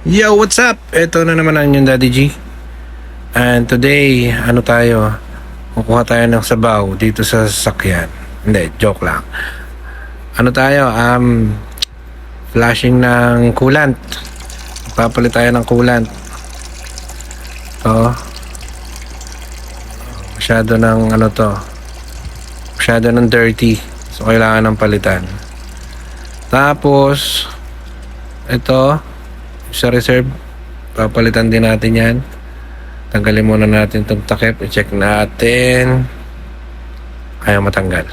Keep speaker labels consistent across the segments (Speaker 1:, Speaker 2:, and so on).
Speaker 1: Yo, what's up? Ito na naman ang inyong Daddy G. And today, ano tayo? Kukuha tayo ng sabaw dito sa sasakyan. Hindi, joke lang. Ano tayo? Flashing ng coolant. Papalit tayo ng coolant. Masyado ng ano to. Masyado ng dirty. So, kailangan ng palitan. Tapos, ito, sa reserve, papalitan din natin yan. Tanggalin muna natin itong takip. I-check natin. Ayaw matanggal.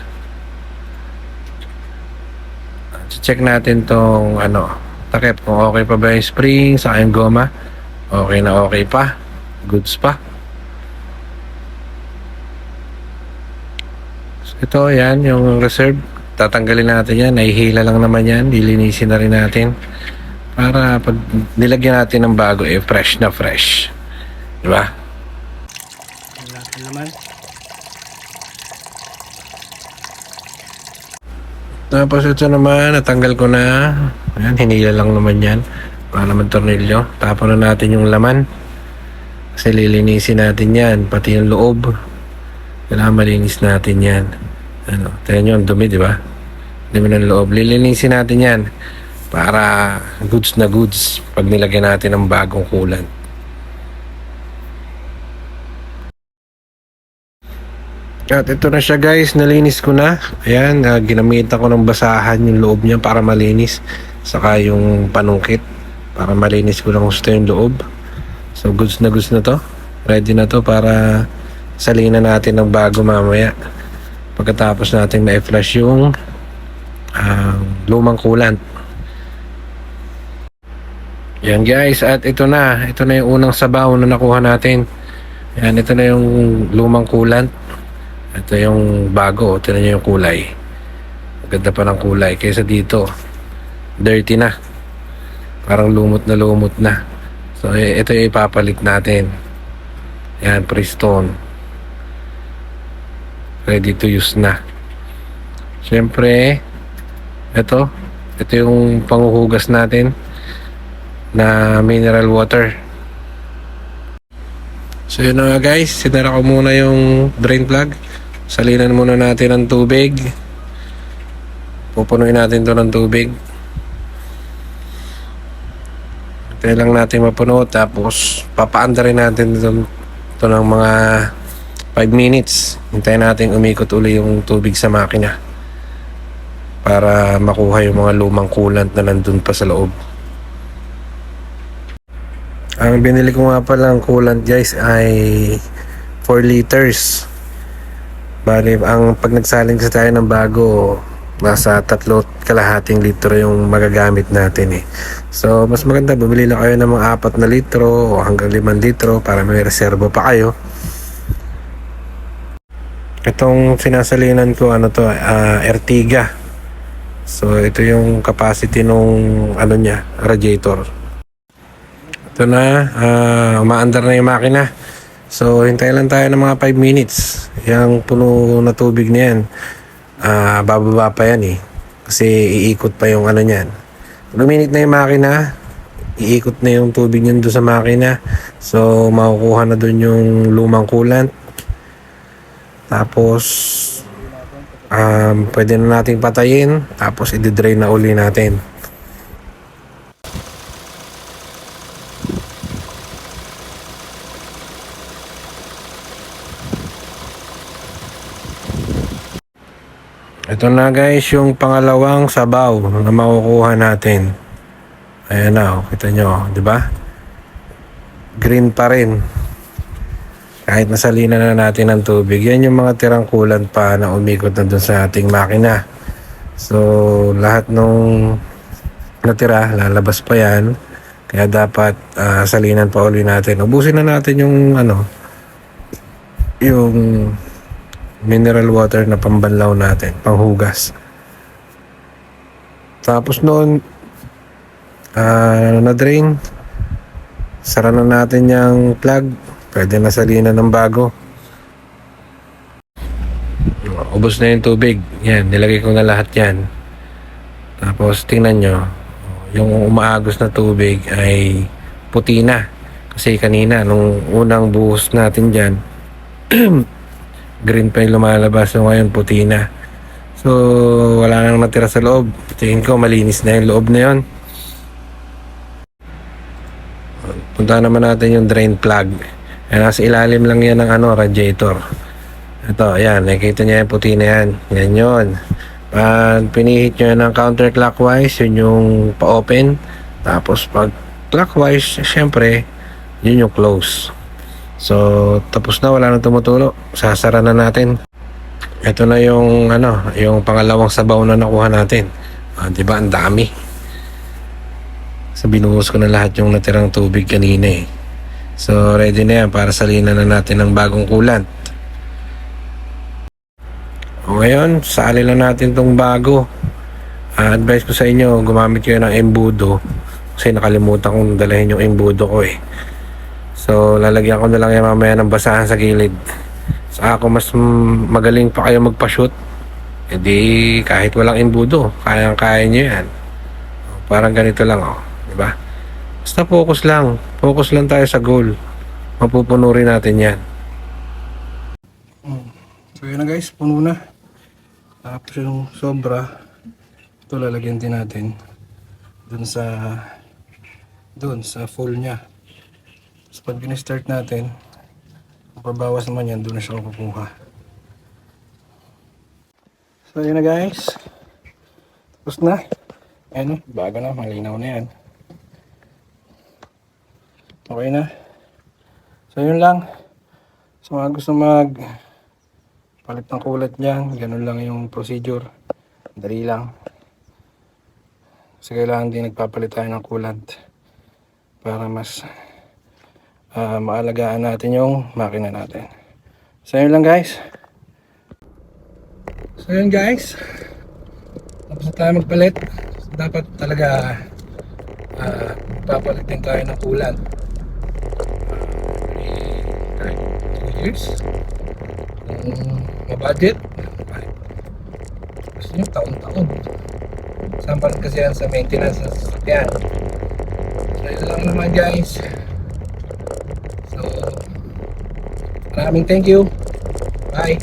Speaker 1: Check natin itong takip, kung okay pa ba yung spring sa yung goma. Okay na okay pa. Goods pa. So, ito, yan, yung reserve. Tatanggalin natin yan. Nahihila lang naman yan. Lilinisin na rin natin. Para pag nilagyan natin ng bago, fresh na fresh. Diba?
Speaker 2: Natin naman.
Speaker 1: Tapos ito naman, natanggal ko na. Ayan, hinila lang naman yan. Para naman tornilyo. Tapon na natin yung laman. Kasi lilinisin natin yan. Pati yung loob. Kailangan malinis natin yan. Tignan nyo, ang dumi, diba? Dumi ng loob. Lilinisin natin yan. Para goods na goods pag nilagyan natin ng bagong coolant. At ito na siya guys, nalinis ko na. Ayan, ginamitan ko ng basahan yung loob niya para malinis. Saka yung panungkit para malinis ko lang gusto yung loob. So goods na to. Ready na to para salinan natin ng bago mamaya. Pagkatapos natin na-flush yung lumang coolant. Yan guys, at ito na yung unang sabaw na nakuha natin. Yan, ito na yung lumang coolant. Ito yung bago, ito na yung kulay. Maganda pa ng kulay kaysa dito. Dirty na. Parang lumot na. So ito yung ipapalit natin. Yan, Prestone. Ready to use na. Siyempre, ito yung panghuhugas natin na mineral water. So yun na guys, sinara ko muna yung drain plug. Salinan muna natin ng tubig. Pupunuin natin to ng tubig. Hintayin lang natin mapuno. Tapos papaanda rin natin ito ng mga 5 minutes. Hintayin natin umikot uli yung tubig sa makina para makuha yung mga lumang coolant na nandun pa sa loob. Ang binili ko nga pala ng coolant guys ay 4 liters. Bali, pag nagsalin kasi tayo ng bago, nasa 3.5 litro yung magagamit natin eh. So, mas maganda bumili na kayo ng mga 4 na litro o hanggang 5 litro para may reserbo pa kayo. Itong sinasalinan ko, Ertiga. So, ito yung capacity nung radiator. Ito na, umaandar na yung makina. So, hintayin lang tayo ng mga 5 minutes. Yung puno na tubig na yan, bababa pa yan eh. Kasi iikot pa yung niyan. Pag uminit na yung makina, iikot na yung tubig niyan doon sa makina. So, makukuha na doon yung lumang coolant. Tapos, pwede na nating patayin. Tapos, i-drain na uli natin. Ito na guys yung pangalawang sabaw na makukuha natin. Ayan na, kita nyo, di ba? Green pa rin. Kahit nasalina na natin ng tubig. Yan yung mga tirang coolant pa na umikot na dun sa ating makina. So, lahat nung natira, lalabas pa yan. Kaya dapat salinan pa uli natin. Ubusin na natin yung yung mineral water na pambanlaw natin, panghugas. Tapos noon, na-drain, sara na natin yung plug. Pwede na salinan ng bago. Ubos na yung tubig. Yan, nilagay ko na lahat yan. Tapos tingnan nyo, yung umaagos na tubig ay puti na. Kasi kanina, nung unang buhos natin dyan, green pa yung lumalabas. So ngayon, puti na. So, wala nang natira sa loob. Tingin ko, malinis na yung loob na yun. Punta naman natin yung drain plug. Nasa ilalim lang yan ng radiator. Ito, ayan. Nakikita niya yung puti na yan. Yan yun. Pag pinihit nyo ng counterclockwise, yun yung pa-open. Tapos pag clockwise, syempre, yun yung close. So, tapos na, wala nang tumutulo. Sasara na natin. Ito na yung yung pangalawang sabaw na nakuha natin. 'Di ba? Ang dami. So binuhos ko na lahat yung natirang tubig kanina eh. So ready na yan para salinan na natin ng bagong coolant. O ngayon, sali lang natin tong bago. Advice ko sa inyo, gumamit kayo ng embudo kasi nakalimutan kong dalahin yung embudo ko eh. So lalagyan ko na lang yan mamaya ng basahan sa gilid. Sa ako mas magaling pa kayo magpa-shoot, edi kahit walang embudo, kayang-kaya nyo yan. Parang ganito lang, diba? Basta focus lang tayo sa goal, mapupuno rin natin yan.
Speaker 2: So yun na guys, puno na. Tapos yung sobra, ito lalagyan din natin dun sa full nya. Tapos pag gina-start natin, pabawas naman yan, doon na siya kukuha. So yun na guys, tapos na. Ayan, bago na, malinaw na yan. Okay na. So yun lang. So mga gusto palit ng kulat niyan, ganun lang yung procedure. Dali lang. Kasi kailangan din nagpapalit tayo ng kulat para mas maalagaan natin yung makina natin. So yun lang guys. Tapos na tayo magpalit. So, dapat talaga papalit din tayo ng coolant. Kahit 2 years. Mabudget. Kasi yung taon-taon. Sampan kasi yan sa maintenance ng sasakyan. So yun lang naman guys. So, maraming thank you. Bye.